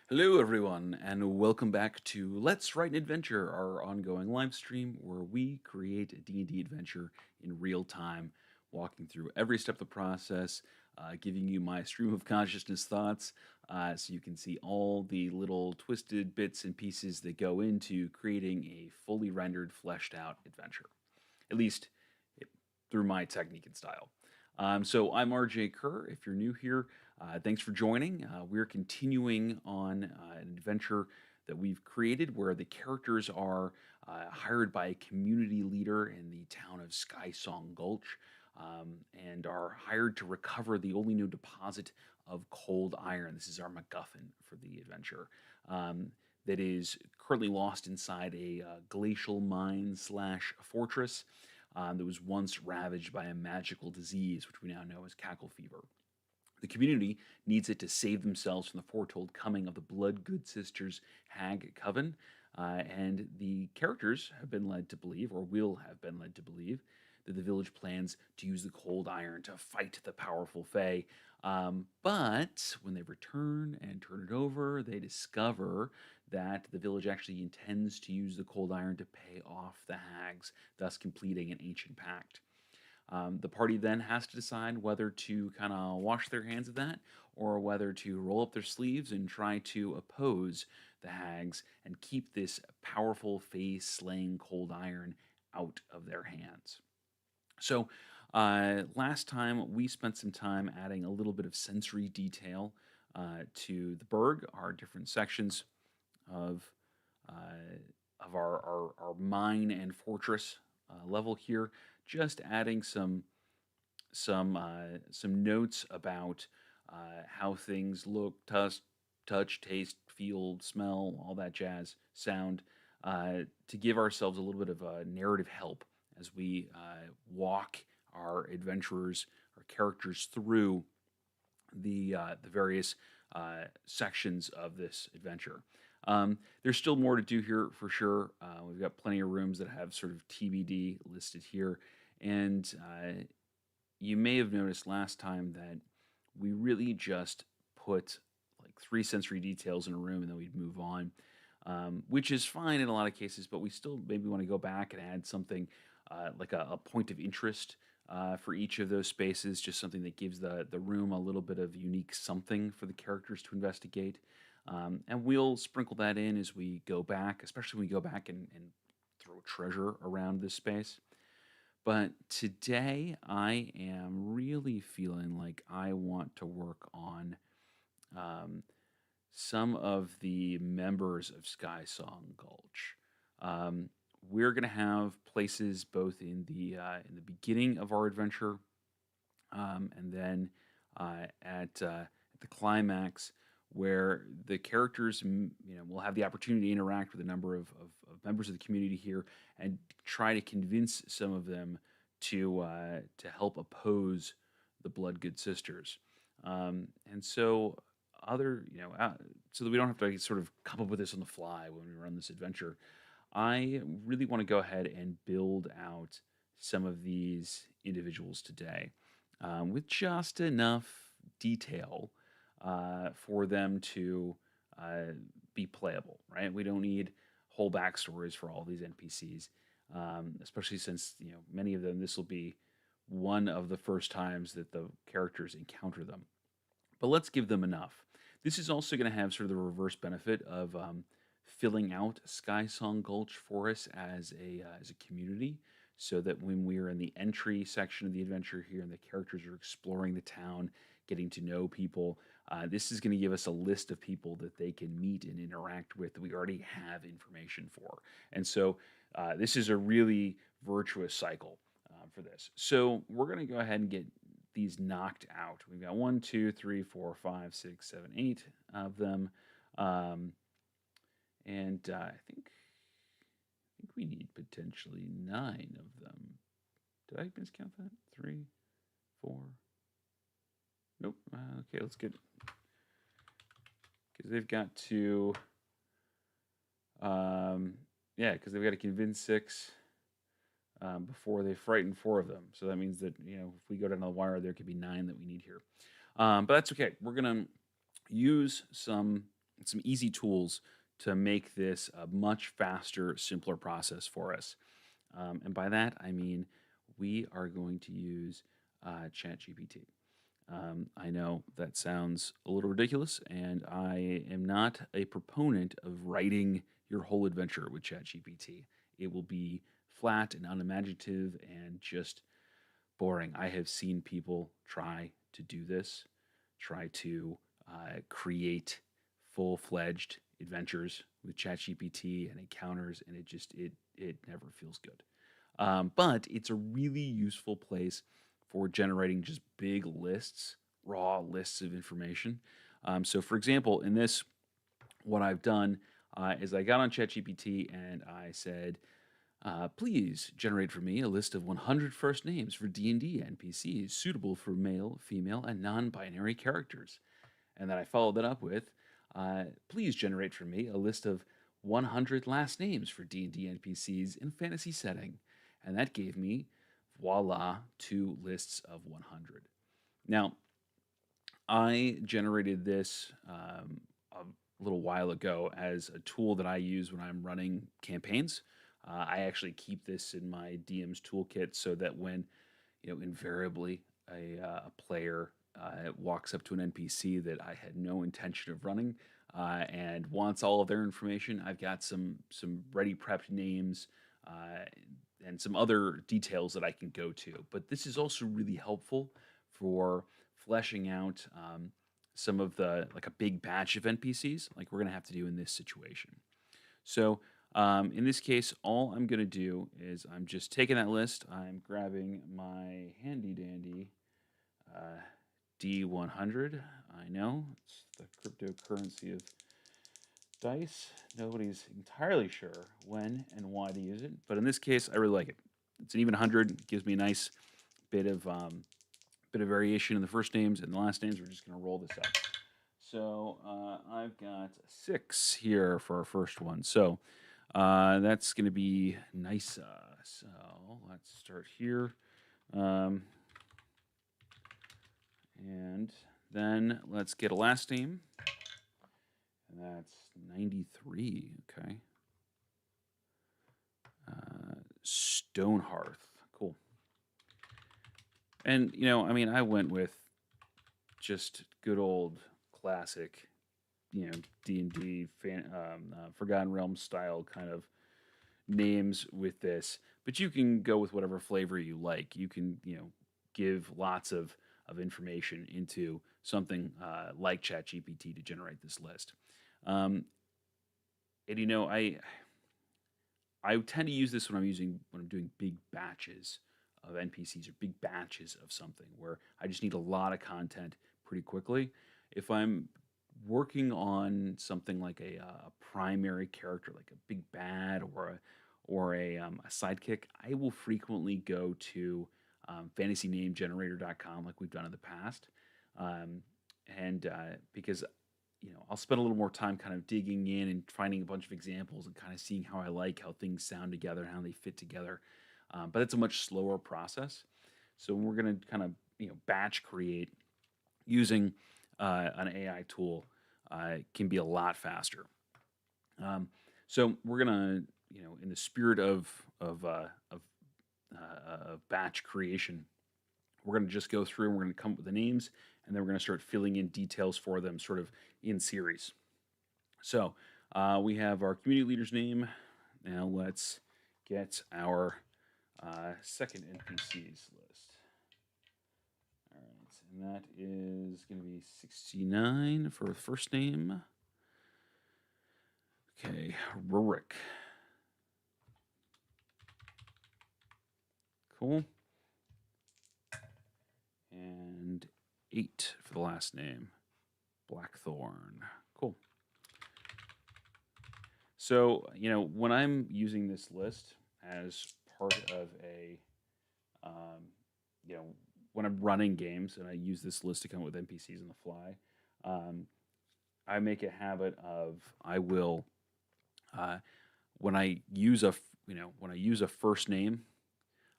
Hello, everyone, and welcome back to Let's Write an Adventure, our ongoing live stream where we create a D&D adventure in real time, walking through every step of the process, giving you my stream of consciousness thoughts, so you can see all the little twisted bits and pieces that go into creating a fully rendered, fleshed out adventure. At least it, through my technique and style. So I'm RJ Kerr. If you're new here, thanks for joining. We're continuing on an adventure that we've created where the characters are hired by a community leader in the town of Skysong Gulch and are hired to recover the only known deposit of cold iron. This is our MacGuffin for the adventure. That is currently lost inside a glacial mine slash fortress that was once ravaged by a magical disease, which we now know as cackle fever. The community needs it to save themselves from the foretold coming of the Bloodgood Sisters Hag Coven, and the characters have been led to believe, or will have been led to believe, that the village plans to use the cold iron to fight the powerful Fae. But when they return and turn it over, they discover that the village actually intends to use the cold iron to pay off the hags, thus completing an ancient pact. The party then has to decide whether to kind of wash their hands of that or whether to roll up their sleeves and try to oppose the hags and keep this powerful face slaying cold iron out of their hands. So, last time we spent some time adding a little bit of sensory detail to the Berg, our different sections of uh, our mine and fortress level here. Just adding some notes about how things look, touch, taste, feel, smell, all that jazz, sound, to give ourselves a little bit of a narrative help as we walk our adventurers, our characters through the various sections of this adventure. There's still more to do here for sure. We've got plenty of rooms that have sort of TBD listed here, and you may have noticed last time that we really just put like three sensory details in a room and then we'd move on, which is fine in a lot of cases, but we still maybe want to go back and add something like a point of interest for each of those spaces, just something that gives the room a little bit of unique something for the characters to investigate. And we'll sprinkle that in as we go back, especially when we go back and throw treasure around this space. But today I am really feeling like I want to work on um, some of the members of Sky Song Gulch. Um, we're going to have places both in the beginning of our adventure, and then at the climax, where the characters will have the opportunity to interact with a number of members of the community here and try to convince some of them to help oppose the Bloodgood Sisters. And so other so that we don't have to sort of come up with this on the fly when we run this adventure, I really want to go ahead and build out some of these individuals today with just enough detail for them to uh, be playable, right? We don't need whole backstories for all these NPCs, especially since many of them, this will be one of the first times that the characters encounter them. But let's give them enough. This is also going to have sort of the reverse benefit of filling out Sky Song Gulch for us as a community, so that when we're in the entry section of the adventure here and the characters are exploring the town, getting to know people, this is going to give us a list of people that they can meet and interact with that we already have information for. And so this is a really virtuous cycle for this. So we're going to go ahead and get these knocked out. We've got one, two, three, four, five, six, seven, eight of them, um, and I think we need potentially nine of them. Did I miscount that? Three, four. Nope. Okay, let's get because they've got to. Um, yeah, because they've got to convince six before they frighten four of them. So that means that if we go down the wire, there could be nine that we need here. But that's okay. We're gonna use some some easy tools to make this a much faster, simpler process for us. And by that, I mean we are going to use ChatGPT. I know that sounds a little ridiculous, and I am not a proponent of writing your whole adventure with ChatGPT. It will be flat and unimaginative and just boring. I have seen people try to do this, try to create full-fledged adventures with ChatGPT and encounters, and it never feels good. But it's a really useful place for generating just big lists, raw lists of information. So, for example, in this, what I've done is I got on ChatGPT and I said, please generate for me a list of 100 first names for D&D NPCs suitable for male, female, and non-binary characters. And then I followed that up with, please generate for me a list of 100 last names for D&D NPCs in a fantasy setting. And that gave me, voila, two lists of 100. Now, I generated this a little while ago as a tool that I use when I'm running campaigns. I actually keep this in my DM's toolkit so that when, invariably a player walks up to an NPC that I had no intention of running and wants all of their information, I've got some ready prepped names and some other details that I can go to. But this is also really helpful for fleshing out some of the like a big batch of NPCs, like we're gonna have to do in this situation. So in this case, all I'm going to do is I'm just taking that list. I'm grabbing my handy dandy D100. I know it's the cryptocurrency of dice. Nobody's entirely sure when and why to use it, but in this case, I really like it. It's an even 100. It gives me a nice bit of variation in the first names and the last names. We're just going to roll this up. So I've got 6 here for our first one. So that's going to be nice. So let's start here. And then let's get a last name. And that's 93. Okay. Stonehearth. Cool. And, I mean, I went with just good old classic, D&D Forgotten Realms style kind of names with this, but you can go with whatever flavor you like. You can, give lots of information into something like ChatGPT to generate this list. And I tend to use this when I'm doing big batches of NPCs or big batches of something where I just need a lot of content pretty quickly. If I'm working on something like a primary character, like a big bad or a sidekick, I will frequently go to fantasynamegenerator.com like we've done in the past, and because I'll spend a little more time kind of digging in and finding a bunch of examples and kind of seeing how I like how things sound together and how they fit together. But it's a much slower process. So we're going to kind of batch create using an AI tool can be a lot faster. So we're gonna, in the spirit of batch creation, we're gonna just go through and we're gonna come up with the names, and then we're gonna start filling in details for them, sort of in series. So we have our community leader's name. Now let's get our second NPCs list. All right, and that is going to be 69 for the first name. Okay, Rurik. Cool. And 8 for the last name, Blackthorn. Cool. So, when I'm using this list as part of when I'm running games and I use this list to come up with NPCs on the fly, I make a habit of I will when I use a first name,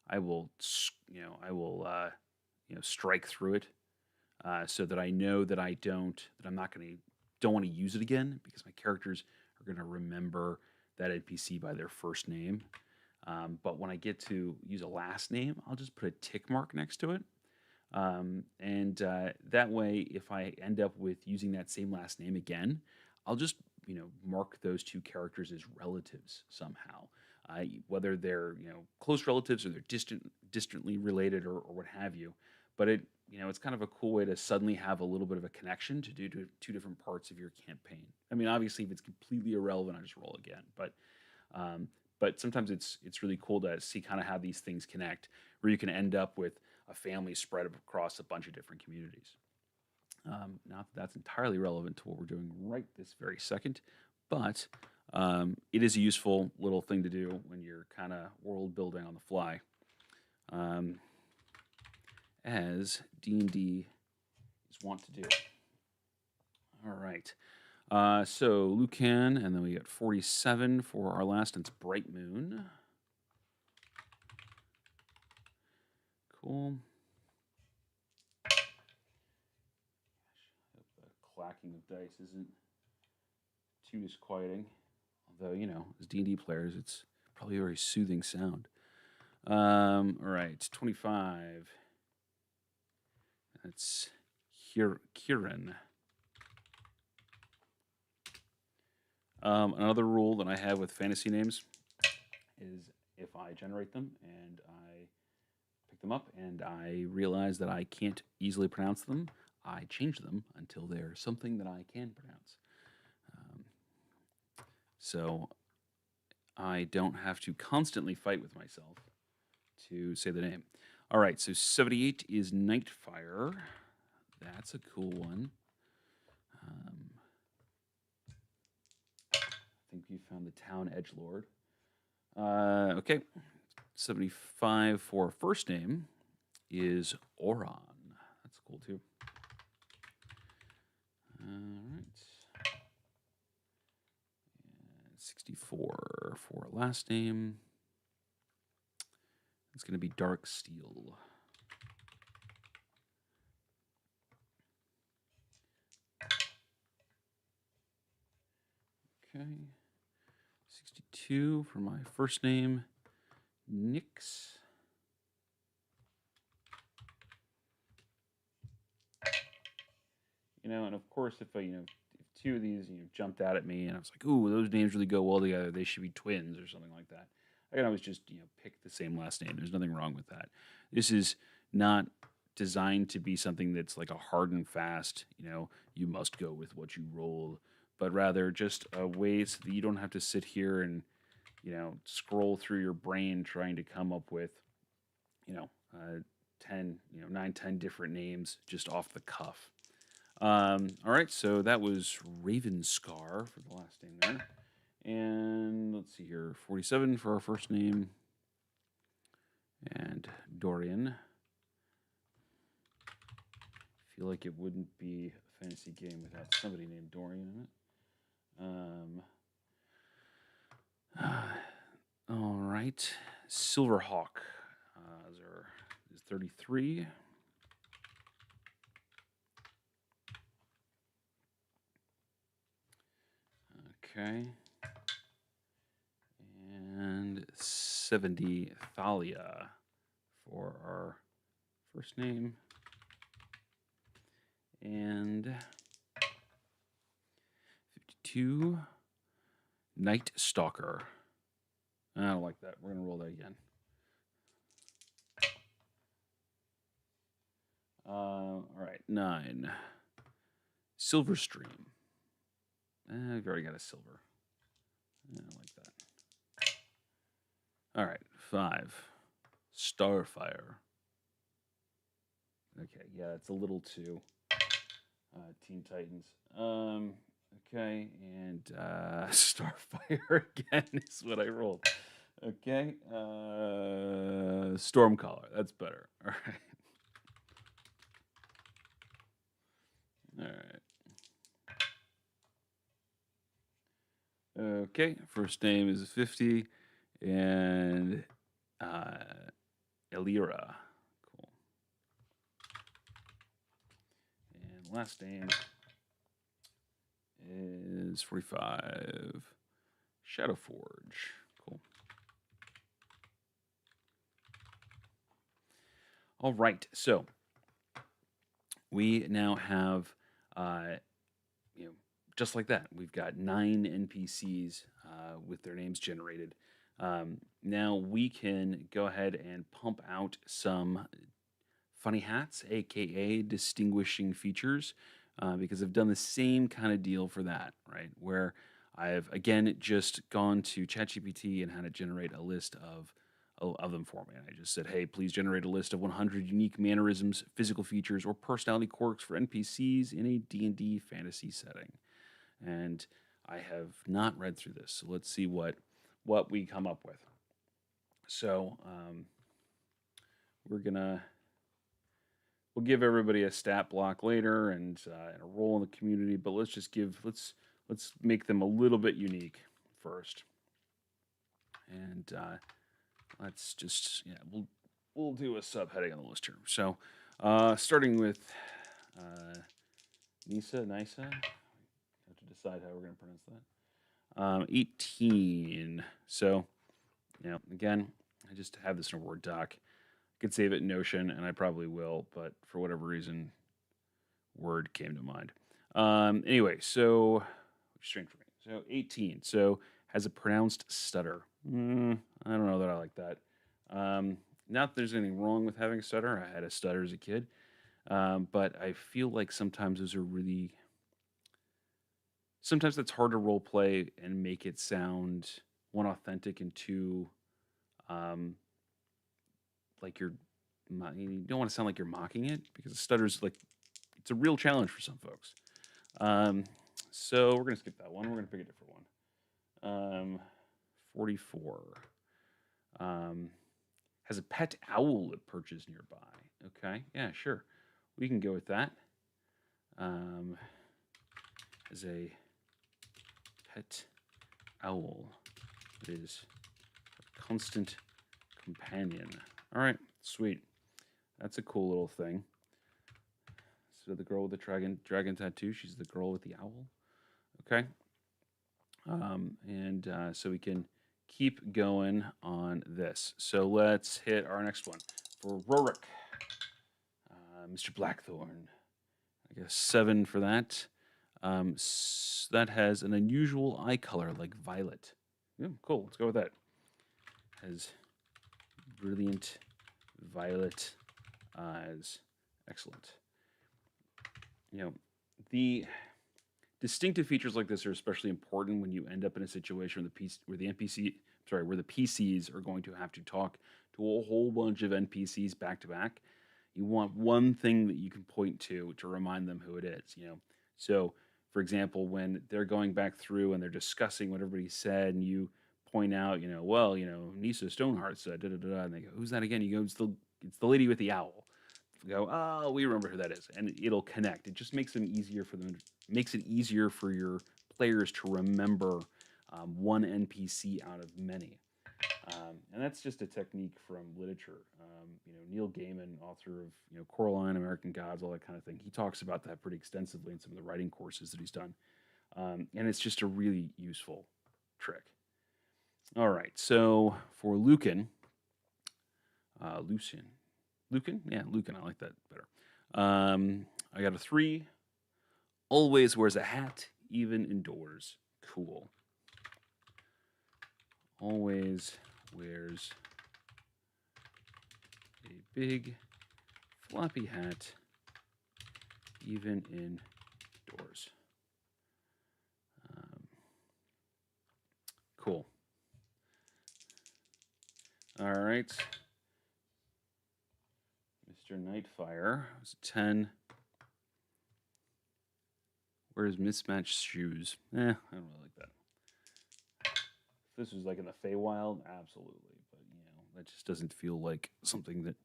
I will strike through it so that I know that I'm not going to don't want to use it again because my characters are going to remember that NPC by their first name. But when I get to use a last name, I'll just put a tick mark next to it. And that way, if I end up with using that same last name again, I'll just mark those two characters as relatives somehow, whether they're close relatives or they're distantly related or what have you. But it's kind of a cool way to suddenly have a little bit of a connection to do to two different parts of your campaign. I mean, obviously, if it's completely irrelevant, I just roll again. Um, but sometimes it's really cool to see kind of how these things connect, where you can end up with a family spread across a bunch of different communities. Not that that's entirely relevant to what we're doing right this very second, but it is a useful little thing to do when you're kind of world building on the fly, as D&D is wont to do. All right. So Lucan, and then we got 47 for our last, and it's Bright Moon. Cool. Hope the clacking of dice isn't too disquieting. Although, as D&D players, it's probably a very soothing sound. All right, 25. That's Kieran. Another rule that I have with fantasy names is if I generate them and I pick them up and I realize that I can't easily pronounce them, I change them until they're something that I can pronounce. So I don't have to constantly fight with myself to say the name. All right, so 78 is Nightfire. That's a cool one. I think we found the town edgelord. Okay, 75 for first name is Oron. That's cool too. All right. 64 for last name. It's going to be Dark Steel. Okay. 62 for my first name, Nyx. And of course, if two of these jumped out at me and I was like, ooh, those names really go well together, they should be twins or something like that, I can always just pick the same last name. There's nothing wrong with that. This is not designed to be something that's like a hard and fast, you must go with what you roll, but rather just a way so that you don't have to sit here and scroll through your brain trying to come up with 9, 10 different names just off the cuff. All right, so that was Ravenscar for the last name there. And let's see here, 47 for our first name. And Dorian. I feel like it wouldn't be a fantasy game without somebody named Dorian in it. All right, Silverhawk is 33. Okay. And 70, Thalia for our first name. And 52, Night Stalker. I don't like that. We're going to roll that again. All right, 9, Silverstream. I've already got a silver. I don't like that. All right, 5, Starfire. Okay, yeah, it's a little too Teen Titans. Okay, and Starfire again is what I rolled. Okay, Stormcaller. That's better. All right. All right. Okay, first name is 50, and Elira. Cool. And last name is 45. Shadow Forge. Cool. All right, so we now have, you know, just like that. We've got 9 NPCs with their names generated. Now we can go ahead and pump out some funny hats, aka distinguishing features, because I've done the same kind of deal for that, right? Where I've again just gone to ChatGPT and had it generate a list of them for me. And I just said, hey, please generate a list of 100 unique mannerisms, physical features, or personality quirks for NPCs in a D&D fantasy setting. And I have not read through this, so let's see what we come up with. So we'll give everybody a stat block later and a role in the community, but let's make them a little bit unique first. And let's just, we'll do a subheading on the list here. So starting with Nisa, I have to decide how we're going to pronounce that. 18. So, again, I just have this in a Word doc. I could save it in Notion, and I probably will, but for whatever reason, Word came to mind. Anyway, so, strange for me. So, 18. So, has a pronounced stutter. I don't know that I like that. Not that there's anything wrong with having a stutter. I had a stutter as a kid. But I feel like sometimes those are really... Sometimes that's hard to role play and make it sound, one, authentic, and two, like you don't want to sound like you're mocking it, because the stutter's like, it's a real challenge for some folks. So we're going to skip that one. We're going to pick a different one. 44. Has a pet owl it perches nearby. Okay, yeah, sure. We can go with that. As a pet owl is a constant companion. All right, sweet. That's a cool little thing. So the girl with the dragon tattoo, she's the girl with the owl. Okay. So we can keep going on this. So let's hit our next one for Rorik. Mr. Blackthorn. I guess 7 for that. That has an unusual eye color like violet. Yeah, cool. Let's go with that. Has brilliant violet eyes. Excellent. The distinctive features like this are especially important when you end up in a situation where the PCs are going to have to talk to a whole bunch of NPCs back to back. You want one thing that you can point to remind them who it is. So, for example, when they're going back through and they're discussing what everybody said, and you point out, Nisa Stoneheart said da da da, and they go, "Who's that again?" You go, "It's the lady with the owl." You go, "Oh, we remember who that is," and it'll connect. It just makes makes it easier for your players to remember one NPC out of many. And that's just a technique from literature. Neil Gaiman, author of Coraline, American Gods, all that kind of thing, he talks about that pretty extensively in some of the writing courses that he's done. And it's just a really useful trick. All right, so for Lucan, Lucan? Yeah, Lucan, I like that better. I got a 3. Always wears a hat, even indoors. Cool. Always wears a big floppy hat, even indoors. Cool. All right. Mr. Nightfire was a 10. Wears mismatched shoes. I don't really like that. If this was like in the Feywild, absolutely. But, that just doesn't feel like something that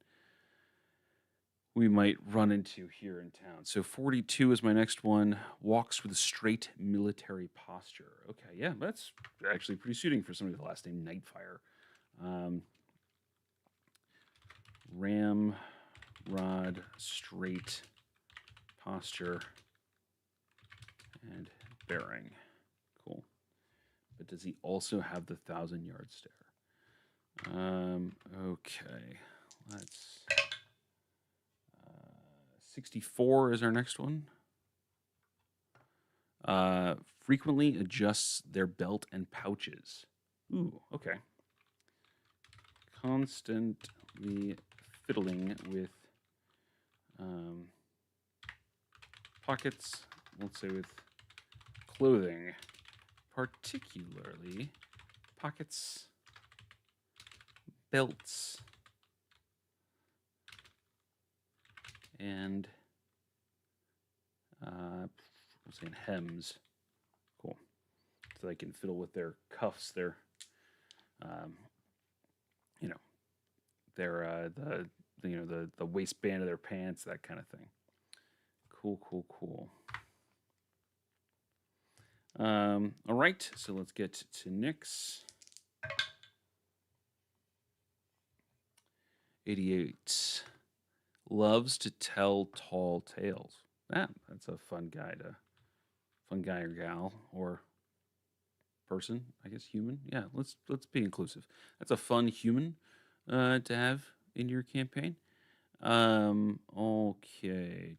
we might run into here in town. So 42 is my next one. Walks with a straight military posture. Okay, yeah, that's actually pretty suiting for somebody with the last name Nightfire. Ramrod, straight posture, and despairing. Cool. But does he also have the 1,000-yard stare? Okay. Let's. 64 is our next one. Frequently adjusts their belt and pouches. Ooh, okay. Constantly fiddling with pockets, let's say with clothing, particularly pockets, belts, and we'll say hems. Cool. So they can fiddle with their cuffs, their um, you know, their the waistband of their pants, that kind of thing. Cool, cool, cool. All right, so let's get to Nyx. 88. Loves to tell tall tales. That's a fun guy or gal or person, I guess human. Yeah, let's be inclusive. That's a fun human to have in your campaign. Okay.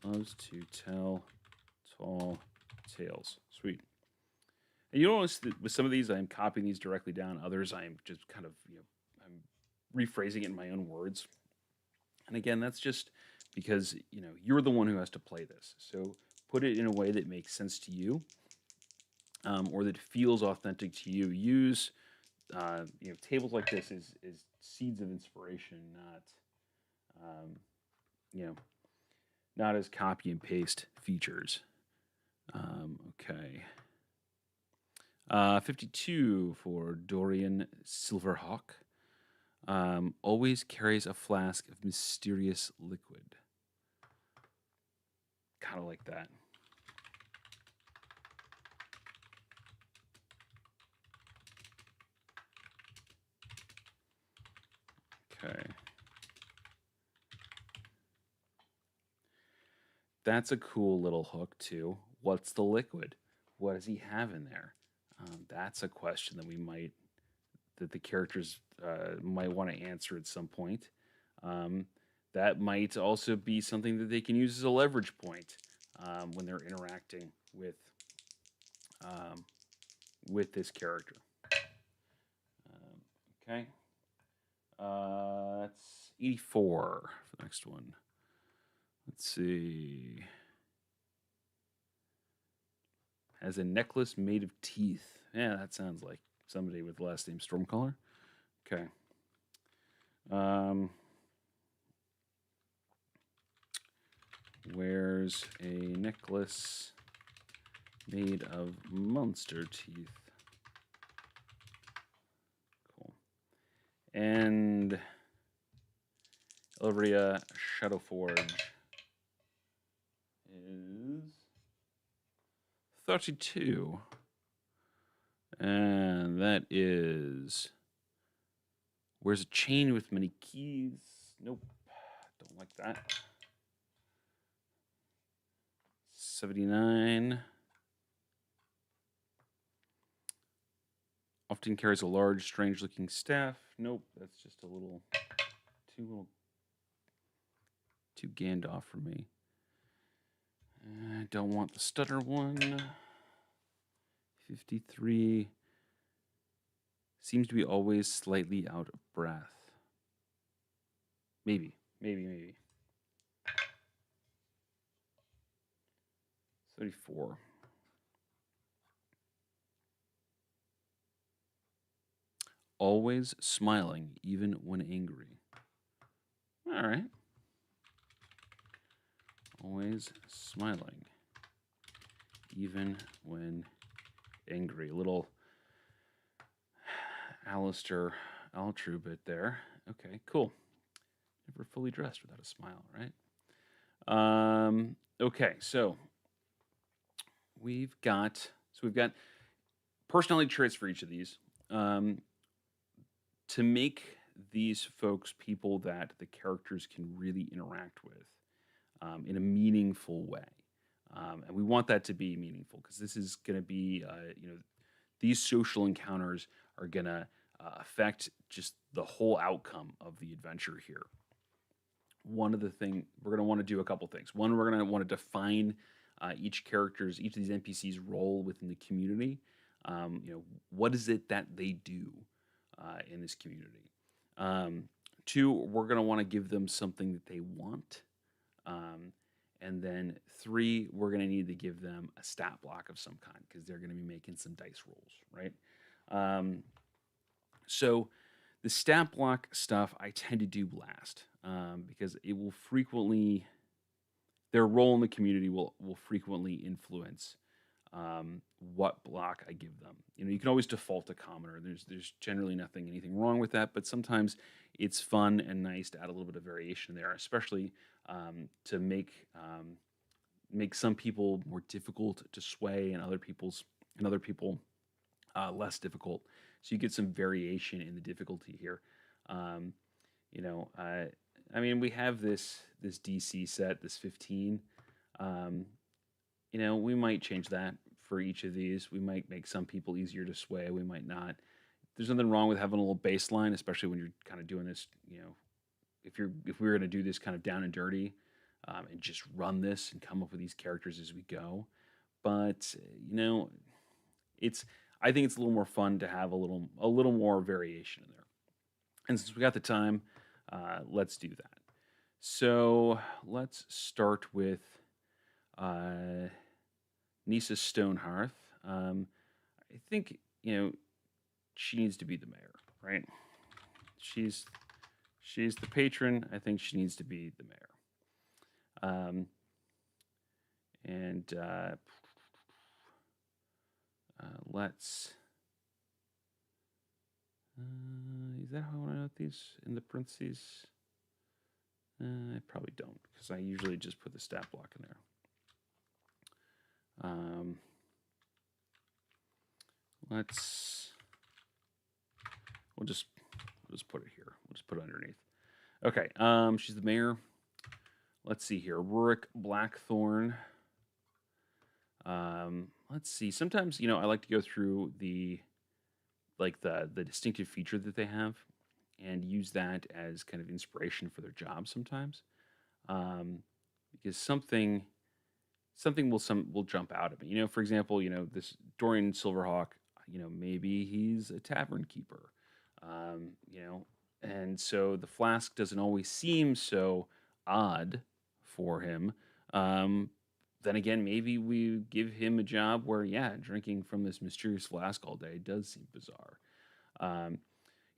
Loves to tell tall tales. Sweet. And you notice that with some of these, I'm copying these directly down. Others, I'm just kind of, I'm rephrasing it in my own words. And again, that's just because, you're the one who has to play this. So put it in a way that makes sense to you, or that feels authentic to you. Use, tables like this is seeds of inspiration, not, not as copy and paste features. Okay. 52 for Dorian Silverhawk. Always carries a flask of mysterious liquid. Kind of like that. Okay. That's a cool little hook, too. What's the liquid? What does he have in there? That's a question that the characters might want to answer at some point. That might also be something that they can use as a leverage point when they're interacting with this character. Okay. That's 84 for the next one. Let's see. Has a necklace made of teeth. Yeah, that sounds like somebody with the last name Stormcaller. Okay. Wears a necklace made of monster teeth. Cool. And Elvria Shadowforge is 32. And that is... Wears a chain with many keys. Nope. Don't like that. 79. Often carries a large, strange-looking staff. Nope, that's just too Gandalf for me. I don't want the stutter one. 53. Seems to be always slightly out of breath. Maybe. 34. Always smiling, even when angry. All right. Always smiling, even when angry. A little Alistair Altru bit there. Okay, cool. Never fully dressed without a smile, right? Okay, so we've got personality traits for each of these. To make these folks people that the characters can really interact with in a meaningful way. And we want that to be meaningful because this is going to be, these social encounters are going to affect just the whole outcome of the adventure here. One of the thing we're going to want to do a couple things. One, we're going to want to define each of these NPCs' role within the community. What is it that they do in this community? Um, Two, we're going to want to give them something that they want. Um, and then three, we're going to need to give them a stat block of some kind because they're going to be making some dice rolls, right? Um, so the stat block stuff I tend to do last because it will frequently, their role in the community will frequently influence what block I give them. You can always default to commoner. There's generally anything wrong with that, but sometimes it's fun and nice to add a little bit of variation there, especially to make some people more difficult to sway and other people less difficult. So you get some variation in the difficulty here. Um, you know, I mean, we have this DC set, this 15. Um, we might change that for each of these. We might make some people easier to sway. We might not. There's nothing wrong with having a little baseline, especially when you're kind of doing this. If we were going to do this kind of down and dirty, and just run this and come up with these characters as we go. But it's I think it's a little more fun to have a little more variation in there. And since we got the time, let's do that. So let's start with uh, Nisa Stonehearth. I think she needs to be the mayor, right? She's the patron. I think she needs to be the mayor. And let's. Is that how I want to note these in the parentheses? I probably don't because I usually just put the stat block in there. We'll just put it here. We'll just put it underneath. Okay. She's the mayor. Let's see here. Rurik Blackthorn. Let's see. Sometimes I like to go through the distinctive feature that they have and use that as kind of inspiration for their job sometimes. Because something will jump out at me. For example, this Dorian Silverhawk, maybe he's a tavern keeper. And so the flask doesn't always seem so odd for him. Then again, maybe we give him a job where, yeah, drinking from this mysterious flask all day does seem bizarre.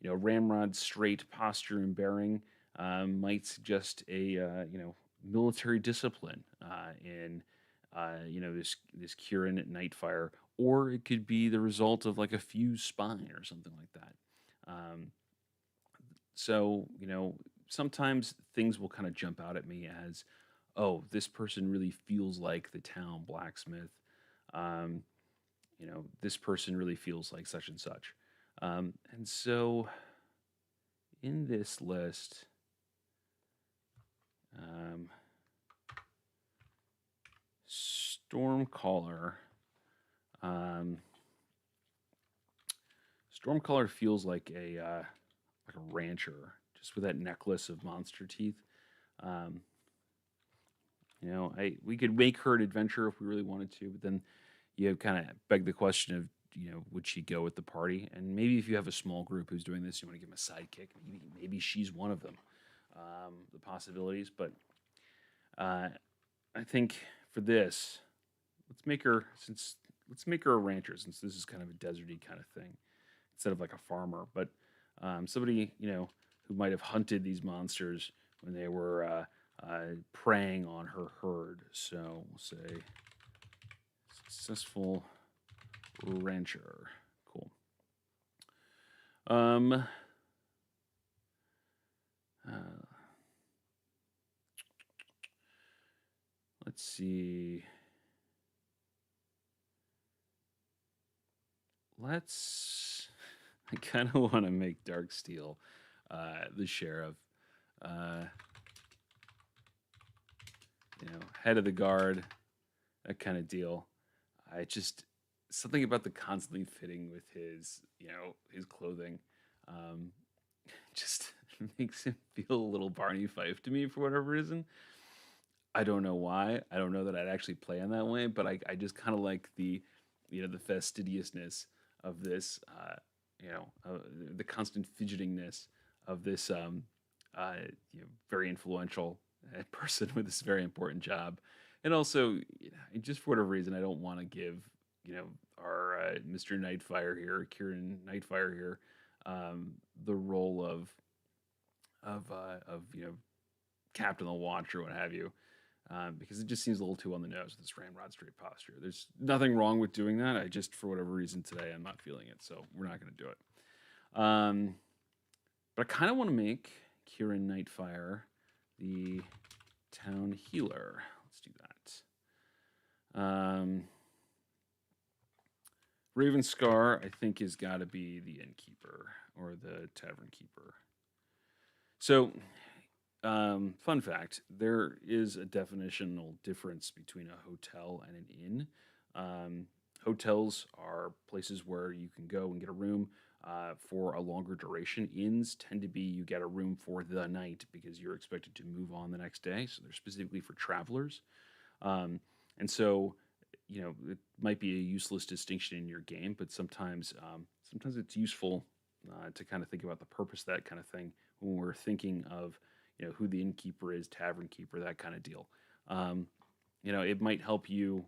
Ramrod's straight posture and bearing might suggest a military discipline in this Kieran Nightfire, or it could be the result of like a fused spine or something like that. So sometimes things will kind of jump out at me as, oh, this person really feels like the town blacksmith. This person really feels like such and such. And so in this list, Stormcaller. Stormcaller feels like a rancher, just with that necklace of monster teeth. We could make her an adventurer if we really wanted to, but then you kind of beg the question of, would she go with the party? And maybe if you have a small group who's doing this, you want to give them a sidekick. Maybe she's one of them. The possibilities, but I think for this, let's make her a rancher, since this is kind of a deserty kind of thing instead of like a farmer, but somebody who might have hunted these monsters when they were preying on her herd. So we'll say successful rancher. Cool. Let's see. I kind of want to make Darksteel the sheriff. Head of the guard. that kind of deal. I just something about the constantly fitting with his, his clothing, um, just makes him feel a little Barney Fife to me for whatever reason. I don't know why. I don't know that I'd actually play in that way, but I just kind of like the fastidiousness of this, the constant fidgetingness of this, uh, very influential person with this very important job. And also, just for whatever reason, I don't want to give, our Mr. Nightfire here, Kieran Nightfire here, um, the role of Captain the Watch or what have you, because it just seems a little too on the nose with this ramrod straight posture. There's nothing wrong with doing that. I just, for whatever reason today, I'm not feeling it, so we're not going to do it. But I kind of want to make Kieran Nightfire the town healer. Let's do that. Raven Scar, I think, has got to be the innkeeper or the tavern keeper. So, fun fact, there is a definitional difference between a hotel and an inn. Hotels are places where you can go and get a room for a longer duration. Inns tend to be you get a room for the night because you're expected to move on the next day. So they're specifically for travelers. And so, it might be a useless distinction in your game, but sometimes it's useful to kind of think about the purpose of that kind of thing when we're thinking of who the innkeeper is, tavern keeper, that kind of deal. It might help you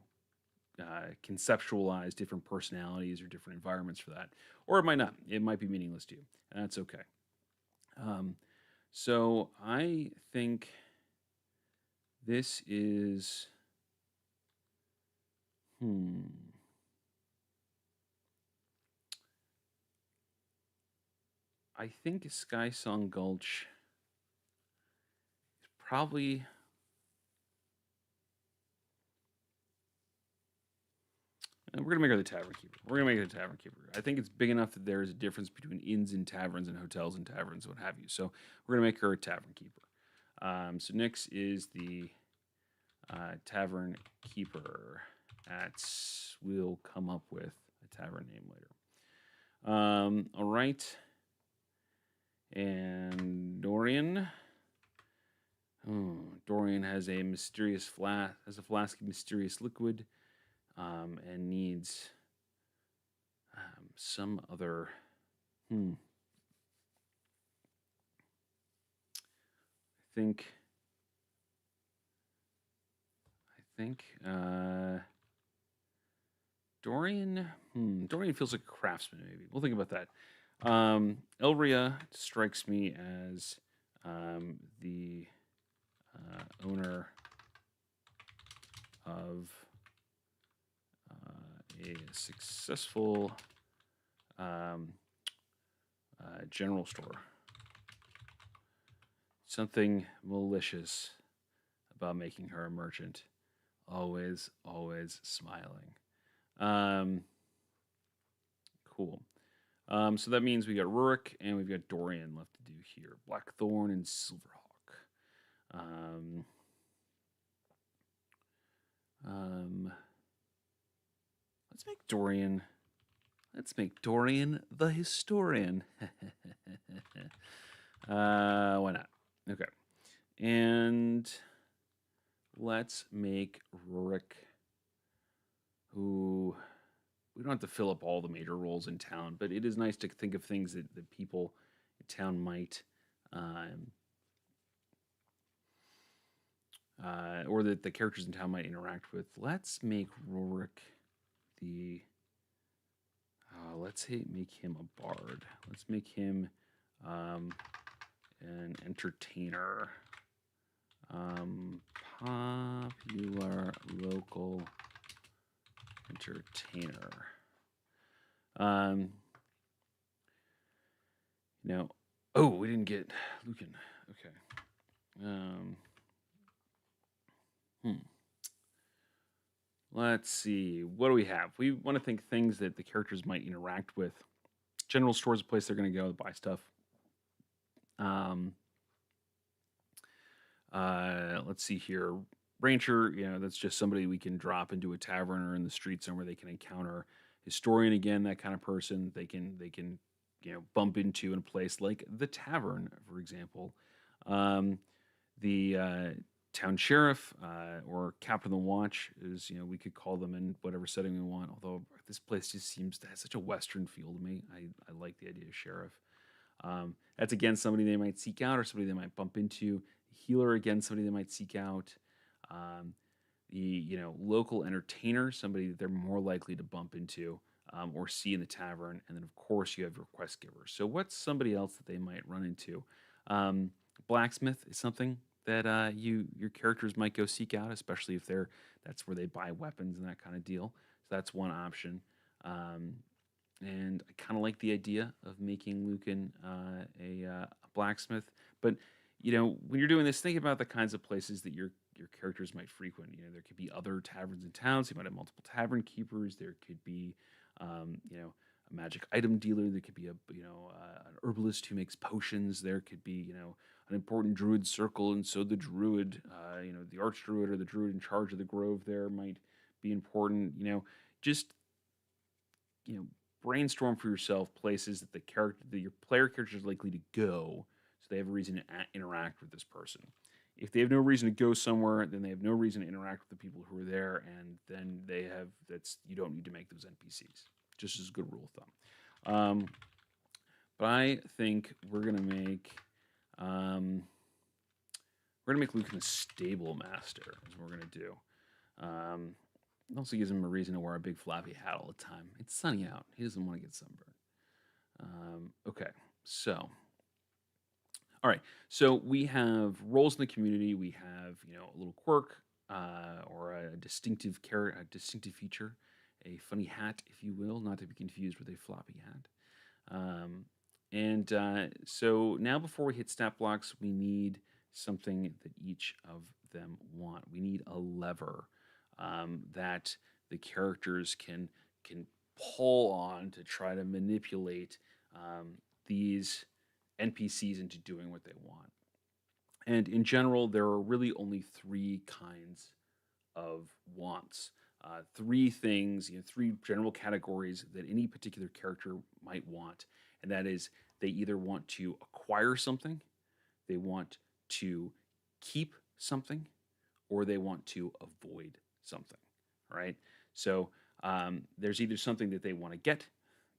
conceptualize different personalities or different environments for that, or it might not. It might be meaningless to you, and that's okay. Um, so I think this is hmm. I think Sky Song Gulch is probably. And we're gonna make her the tavern keeper. We're gonna make her the tavern keeper. I think it's big enough that there is a difference between inns and taverns and hotels and taverns, what have you. So we're gonna make her a tavern keeper. So Nyx is the tavern keeper. We'll come up with a tavern name later. All right. And Dorian. Oh, Dorian has a flask of mysterious liquid, and needs some other. I think. Dorian. Dorian feels like a craftsman. Maybe we'll think about that. Elria strikes me as the owner of a successful general store. Something malicious about making her a merchant. Always, always smiling. Cool. So that means we got Rurik and we've got Dorian left to do here. Blackthorn and Silverhawk. Let's make Dorian. Let's make Dorian the historian. Why not? Okay. And let's make Rurik, who we don't have to fill up all the major roles in town, but it is nice to think of things that the people in town might, or that the characters in town might interact with. Let's make Rurik the. Make him a bard. Let's make him an entertainer. Popular local entertainer. We didn't get Lucan. Okay. Let's see. What do we have? We want to think things that the characters might interact with. General store is a place they're going to go to buy stuff. Let's see here. Rancher, that's just somebody we can drop into a tavern or in the street somewhere. They can encounter historian again, that kind of person. They can bump into in a place like the tavern, for example. Um, the town sheriff or captain of the watch is, we could call them in whatever setting we want. Although this place just seems to have such a western feel to me. I like the idea of sheriff. That's again somebody they might seek out or somebody they might bump into. Healer again, somebody they might seek out. Um, the local entertainer, somebody that they're more likely to bump into or see in the tavern, and then of course you have your quest giver. So what's somebody else that they might run into? Um, Blacksmith is something that your characters might go seek out, especially if that's where they buy weapons and that kind of deal. So that's one option. Um, and I kind of like the idea of making Lucan a blacksmith. But when you're doing this, think about the kinds of places that your characters might frequent. There could be other taverns in towns. You might have multiple tavern keepers. There could be, a magic item dealer. There could be an herbalist who makes potions. There could be, an important druid circle, and so the druid, the archdruid or the druid in charge of the grove there might be important. Just you know brainstorm for yourself places that your player character is likely to go, so they have a reason to interact with this person. If they have no reason to go somewhere, then they have no reason to interact with the people who are there, and then that's you don't need to make those NPCs. Just as a good rule of thumb. But I think we're gonna make Lucan a stable master. Is what we're gonna do. Um, it also gives him a reason to wear a big flappy hat all the time. It's sunny out. He doesn't want to get sunburned. Okay, so all right. So we have roles in the community. We have a little quirk or a a distinctive feature, a funny hat, if you will, not to be confused with a floppy hat. And so now, before we hit stat blocks, we need something that each of them want. We need a lever that the characters can pull on to try to manipulate these NPCs into doing what they want. And in general, there are really only three kinds of wants. Three things, three general categories that any particular character might want. And that is, they either want to acquire something, they want to keep something, or they want to avoid something, right? So there's either something that they want to get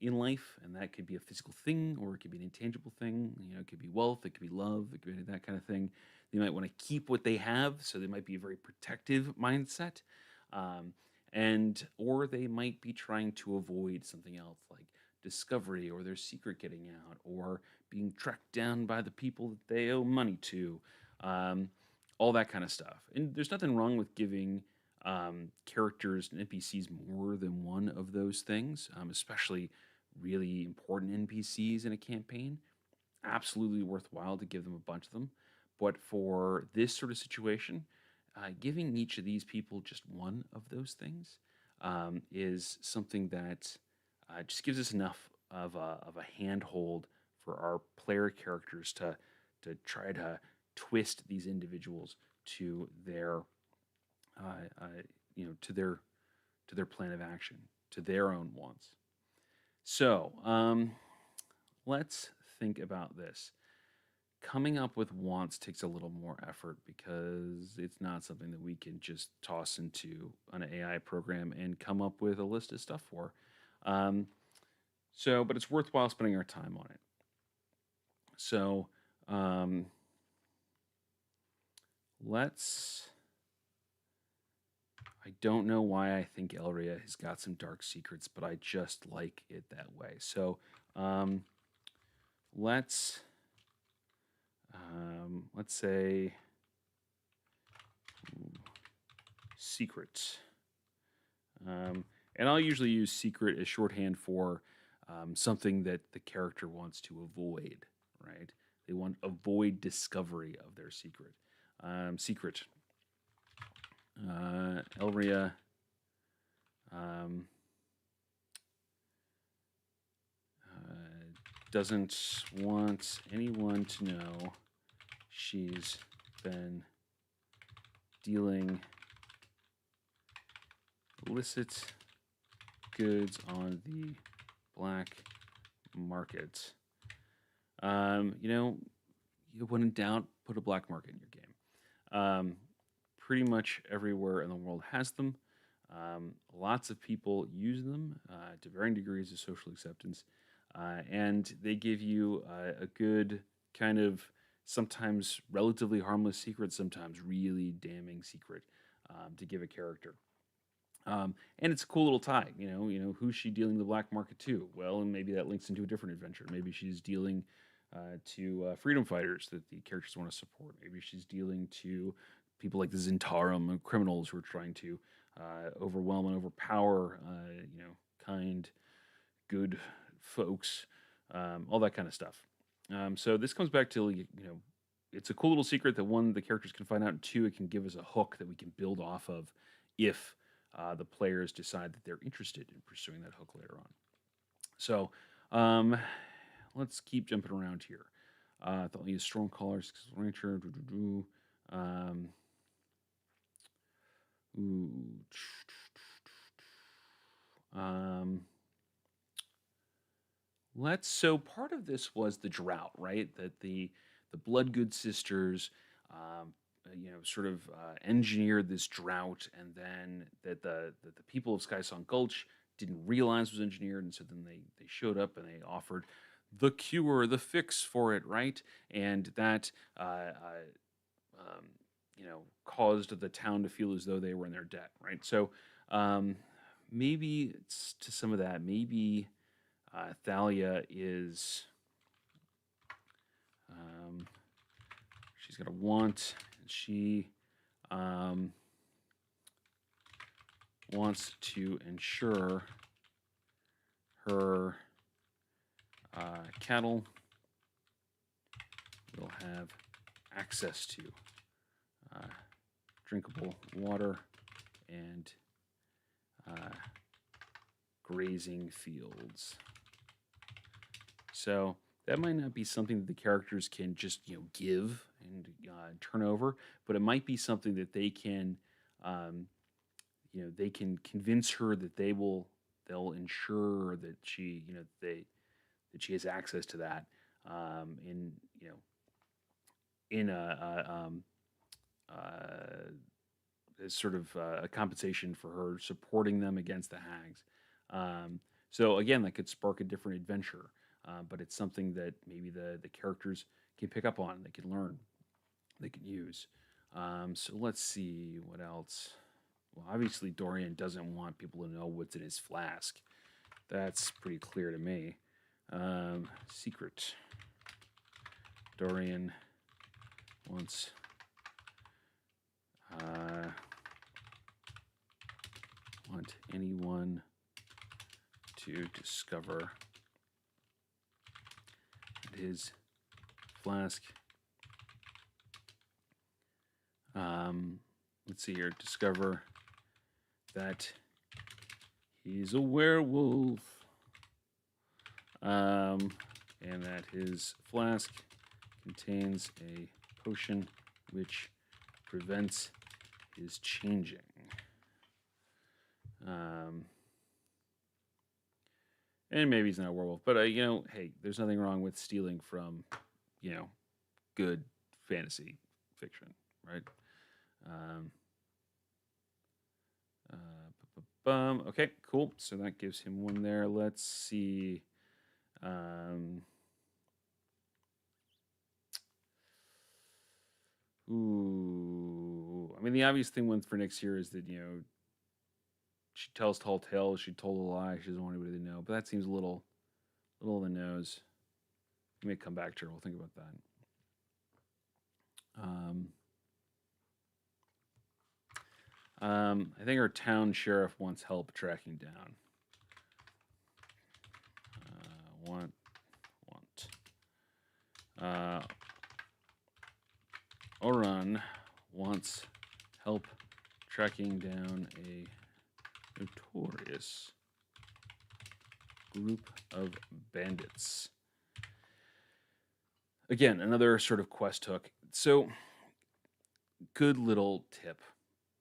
in life, and that could be a physical thing, or it could be an intangible thing. It could be wealth, it could be love, it could be that kind of thing. They might want to keep what they have, so they might be a very protective mindset, um, and or they might be trying to avoid something else like discovery or their secret getting out or being tracked down by the people that they owe money to. Um, all that kind of stuff. And there's nothing wrong with giving characters and NPCs more than one of those things, especially really important NPCs in a campaign. Absolutely worthwhile to give them a bunch of them. But for this sort of situation, giving each of these people just one of those things is something that just gives us enough of a handhold for our player characters to try to twist these individuals to their to their plan of action, to their own wants. So let's think about this. Coming up with wants takes a little more effort because it's not something that we can just toss into an AI program and come up with a list of stuff for. Um, but it's worthwhile spending our time on it. So um, let's. I don't know why I think Elria has got some dark secrets, but I just like it that way. So let's say secret. And I'll usually use secret as shorthand for something that the character wants to avoid, right? They want avoid discovery of their secret. Secret. Elria doesn't want anyone to know she's been dealing illicit goods on the black market. You know, when in doubt, put a black market in your game. Pretty much everywhere in the world has them. Lots of people use them to varying degrees of social acceptance, and they give you a good kind of sometimes relatively harmless secret, sometimes really damning secret to give a character. And it's a cool little tie, who's she dealing the black market to? Well, and maybe that links into a different adventure. Maybe she's dealing to freedom fighters that the characters want to support. Maybe she's dealing to people like the Zentarum and criminals who are trying to overwhelm and overpower, kind, good folks, all that kind of stuff. So this comes back to, it's a cool little secret that one, the characters can find out, and two, it can give us a hook that we can build off of if the players decide that they're interested in pursuing that hook later on. So let's keep jumping around here. I thought we use Stormcaller, Successful Rancher. Um, ooh. So part of this was the drought, right? That the Bloodgood sisters, sort of engineered this drought, and then that the people of Skysong Gulch didn't realize was engineered, and so then they showed up and they offered the cure, the fix for it, right? And that caused the town to feel as though they were in their debt, right? So maybe it's to some of that. Maybe Thalia is she's got a want, and she wants to ensure her cattle will have access to drinkable water and grazing fields. So that might not be something that the characters can just give and turn over, but it might be something that they can they can convince her that they'll ensure that she that she has access to that in as sort of a compensation for her supporting them against the hags. So again, that could spark a different adventure, but it's something that maybe the characters can pick up on, they can learn, they can use. So let's see what else. Well, obviously Dorian doesn't want people to know what's in his flask. That's pretty clear to me. Secret. Dorian wants want anyone to discover his flask. Let's see here. Discover that he's a werewolf, and that his flask contains a potion which prevents his changing. And maybe he's not a werewolf, but hey, there's nothing wrong with stealing from, good fantasy fiction, right? Okay, cool. So that gives him one there. Let's see. Ooh, I mean, the obvious thing for Nyx here is that she tells tall tales. She told a lie. She doesn't want anybody to know. But that seems a little on the nose. We may come back to her. We'll think about that. I think our town sheriff wants help tracking down. Oran wants help tracking down a notorious group of bandits. Again, another sort of quest hook. So good little tip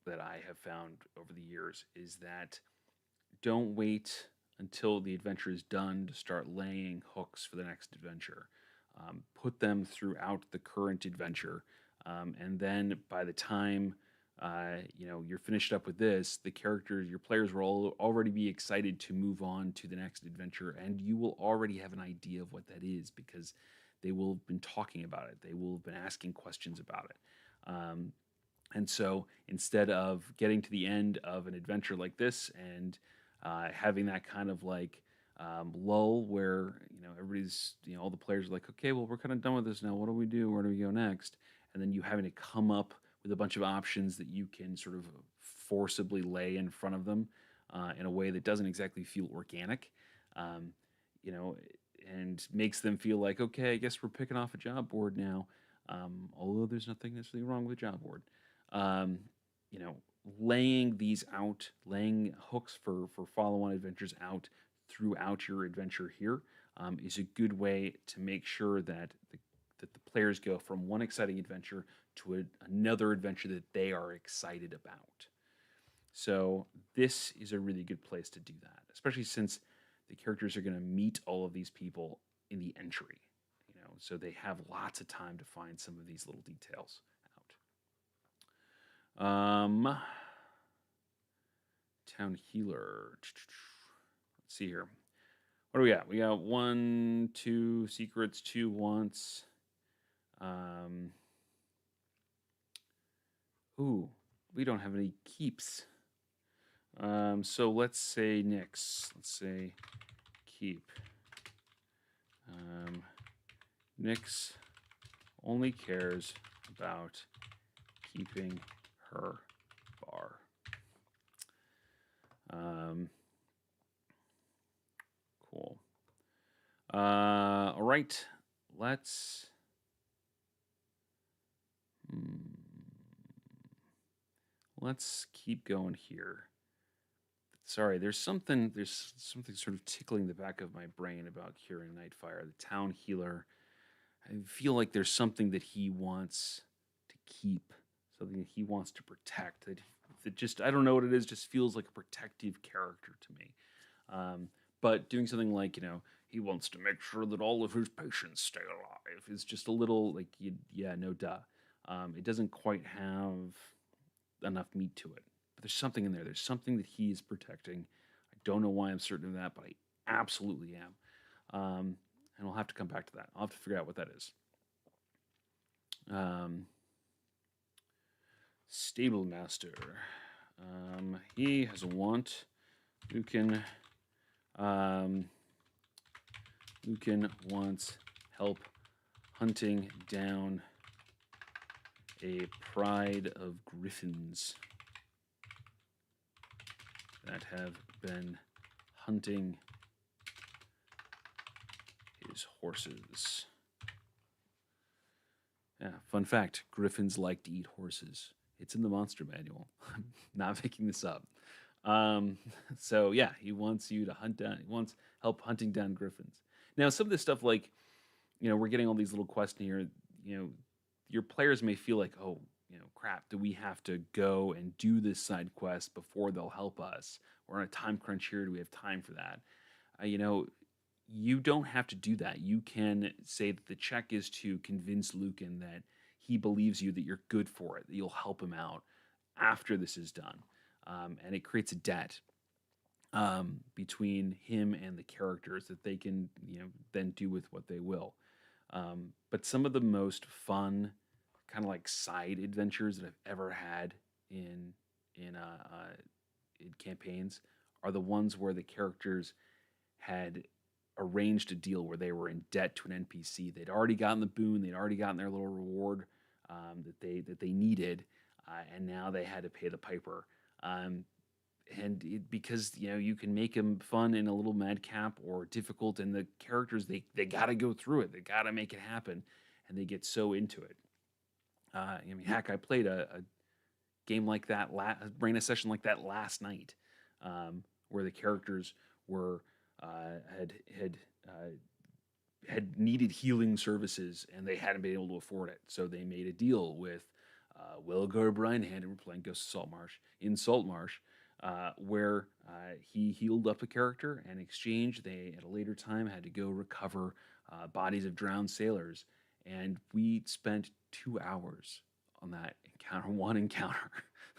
that I have found over the years is that don't wait until the adventure is done to start laying hooks for the next adventure. Put them throughout the current adventure, and then by the time you're finished up with this, the characters, your players will already be excited to move on to the next adventure, and you will already have an idea of what that is because they will have been talking about it. They will have been asking questions about it. Um, and so instead of getting to the end of an adventure like this and having that kind of like lull where everybody's all the players are like, okay, well we're kind of done with this now. What do we do? Where do we go next? And then you having to come up with a bunch of options that you can sort of forcibly lay in front of them in a way that doesn't exactly feel organic. Um, you know, and makes them feel like, okay, I guess we're picking off a job board now. Although there's nothing necessarily wrong with a job board. um, you know, laying these out, laying hooks for follow-on adventures out throughout your adventure here is a good way to make sure that the players go from one exciting adventure to another adventure that they are excited about. So this is a really good place to do that, especially since the characters are going to meet all of these people in the entry. So they have lots of time to find some of these little details out. Town healer. Let's see here. What do we got? We got 1, 2 secrets, 2 wants. Ooh, we don't have any keeps. So let's say Nyx. Let's say keep. Nyx only cares about keeping her bar. Cool. All right. Let's. Let's keep going here. Sorry, there's something sort of tickling the back of my brain about Kieran Nightfire, the town healer. I feel like there's something that he wants to keep, something that he wants to protect. That just I don't know what it is. Just feels like a protective character to me. But doing something like he wants to make sure that all of his patients stay alive is just a little like yeah, no duh. It doesn't quite have enough meat to it. But there's something in there. There's something that he is protecting. I don't know why I'm certain of that, but I absolutely am. And I'll have to come back to that. I'll have to figure out what that is. Stable Master. He has a want. Lucan wants help hunting down a pride of griffins that have been hunting his horses. Yeah, fun fact, griffins like to eat horses. It's in the monster manual. I'm not making this up. So yeah, he wants you to hunt down, he wants help hunting down griffins. Now, some of this stuff, like, we're getting all these little quests here, your players may feel like, oh, crap, do we have to go and do this side quest before they'll help us? We're on a time crunch here. Do we have time for that? You don't have to do that. You can say that the check is to convince Lucan that he believes you, that you're good for it, that you'll help him out after this is done. And it creates a debt between him and the characters that they can, then do with what they will. But some of the most fun, kind of like side adventures that I've ever had in campaigns are the ones where the characters had arranged a deal where they were in debt to an NPC. They'd already gotten the boon, they'd already gotten their little reward that they needed, and now they had to pay the piper. Because you can make them fun and a little madcap or difficult, and the characters they got to go through it, they got to make it happen, and they get so into it. Heck, I played a game like that, ran a session like that last night, where the characters were had needed healing services and they hadn't been able to afford it, so they made a deal with Will Garbreinhand, and we're playing Ghost of Saltmarsh in Saltmarsh, where he healed up a character, and in exchange, they at a later time had to go recover bodies of drowned sailors, and we spent 2 hours on that encounter, one encounter,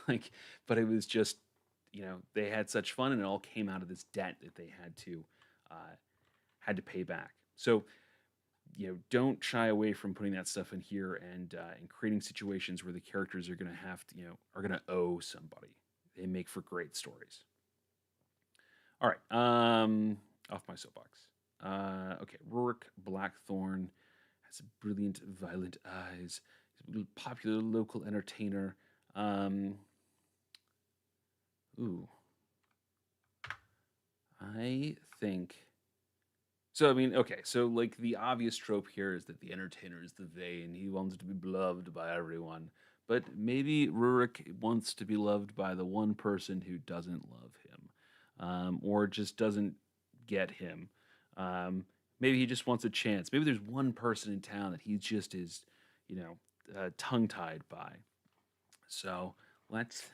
like, but it was just, they had such fun, and it all came out of this debt that they uh, had to pay back. So don't shy away from putting that stuff in here and creating situations where the characters are going to have to, are going to owe somebody. They make for great stories. All right, off my soapbox. Okay, Rorik Blackthorn has brilliant, violent eyes. He's a popular local entertainer. Um, ooh, I think so. I mean, okay, so like the obvious trope here is that the entertainer is the vain. He wants to be beloved by everyone. But maybe Rurik wants to be loved by the one person who doesn't love him, or just doesn't get him. Maybe he just wants a chance. Maybe there's one person in town that he just is, tongue tied by. So let's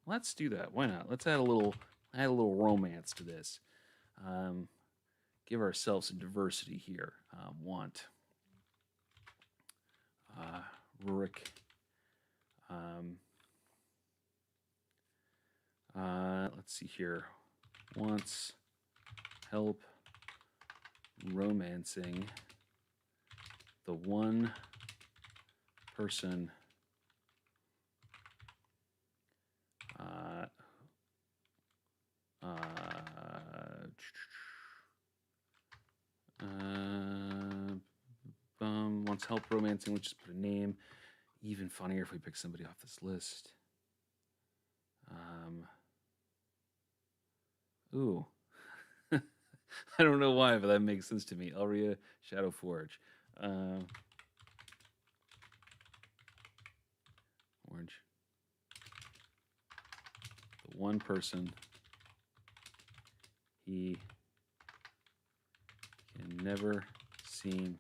let's do that. Why not? Let's add a little romance to this. Um, Give ourselves some diversity here. Want Rurik. Um, let's see here. Wants help romancing the one person uh, uh, wants help romancing. Let's just put a name. Even funnier if we pick somebody off this list. Ooh. I don't know why, but that makes sense to me. Elria Shadowforge. Orange. The one person he can never seem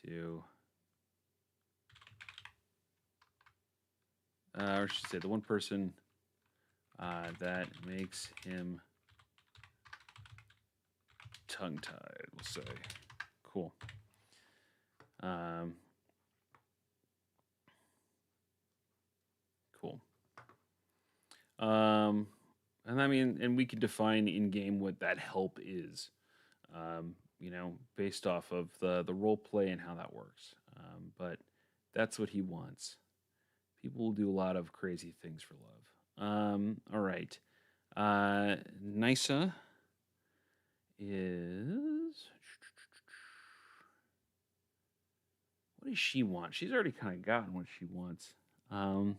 to, or I should say, the one person that makes him tongue-tied, we'll say. Cool. Cool. And I mean, and we can define in game what that help is, based off of the role play and how that works. But that's what he wants. People will do a lot of crazy things for love. All right. Nysa is. What does she want? She's already kind of gotten what she wants. I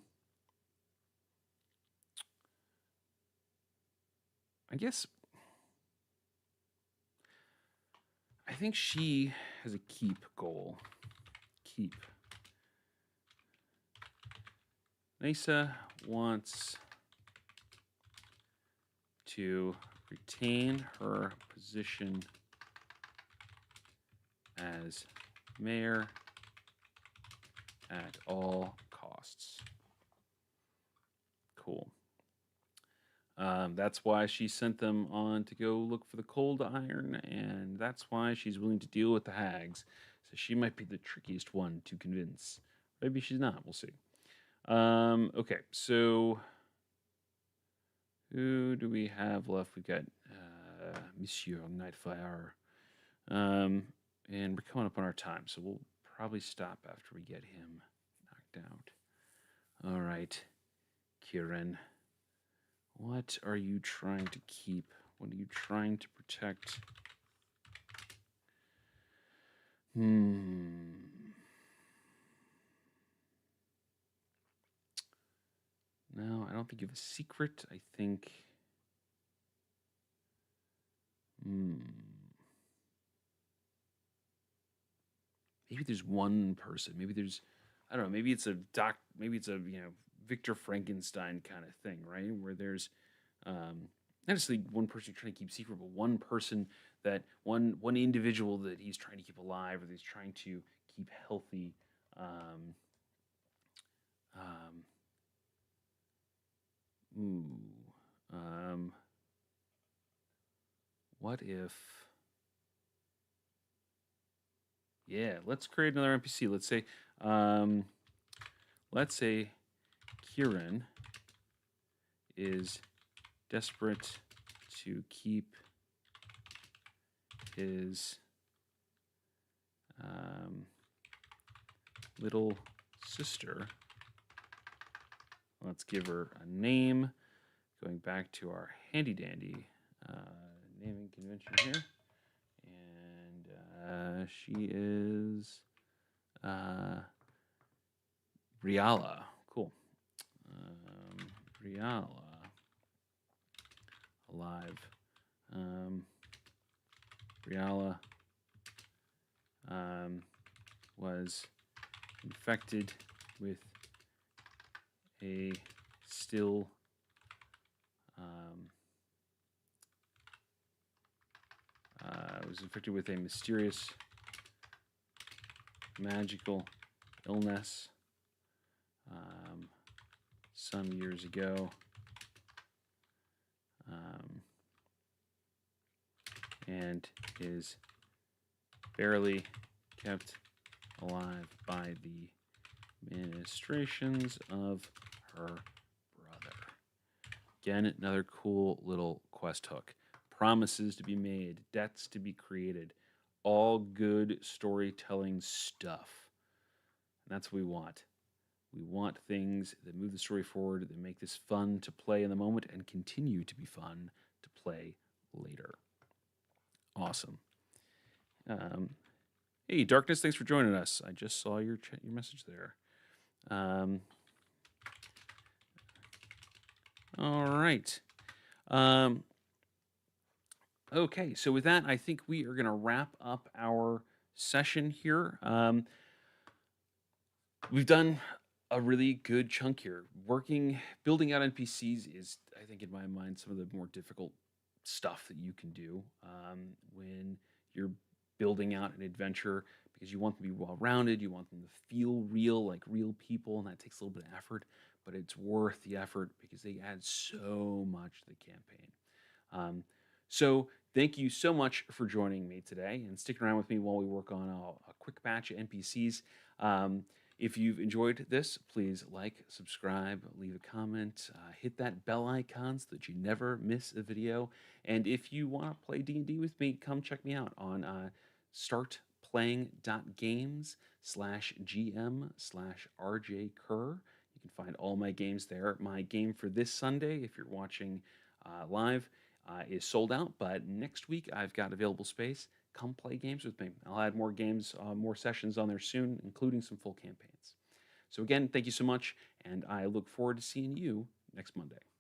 guess. I think she has a keep goal. Keep. Nysa wants to retain her position as mayor at all costs. Cool. That's why she sent them on to go look for the cold iron, and that's why she's willing to deal with the hags. So she might be the trickiest one to convince. Maybe she's not. We'll see. Okay, so who do we have left? We've got Monsieur Nightfire. And we're coming up on our time, so we'll probably stop after we get him knocked out. All right, Kieran. What are you trying to keep? What are you trying to protect? No, I don't think you have a secret. I think. Maybe there's one person. Maybe there's, I don't know. Maybe it's a Maybe it's a Victor Frankenstein kind of thing, right? Where there's not necessarily one person trying to keep secret, but one person that one individual that he's trying to keep alive or that he's trying to keep healthy. Um, ooh, um, what if? Yeah, let's create another NPC. Um, let's say Kieran is desperate to keep his um, little sister. Let's give her a name. Going back to our handy dandy naming convention here. And she is Riala. Cool. Riala. Alive. Riala was infected with a still was infected with a mysterious magical illness some years ago. And is barely kept alive by the ministrations of her brother. Again, another cool little quest hook. Promises to be made, debts to be created, all good storytelling stuff. And that's what we want. We want things that move the story forward, that make this fun to play in the moment and continue to be fun to play later. Awesome. Hey, Darkness, thanks for joining us. I just saw your message there. All right. Okay, so with that, I think we are going to wrap up our session here. We've done a really good chunk here. Building out NPCs is, I think, in my mind, some of the more difficult stuff that you can do when you're building out an adventure, because you want them to be well-rounded, you want them to feel real, like real people, and that takes a little bit of effort, but it's worth the effort because they add so much to the campaign. So thank you so much for joining me today and sticking around with me while we work on a quick batch of NPCs. If you've enjoyed this, please like, subscribe, leave a comment, hit that bell icon so that you never miss a video. And if you want to play D&D with me, come check me out on startplaying.games/GM/RJ Kerr. You can find all my games there. My game for this Sunday, if you're watching live, is sold out, but next week I've got available space. Come play games with me. I'll add more games, more sessions on there soon, including some full campaigns. So again, thank you so much, and I look forward to seeing you next Monday.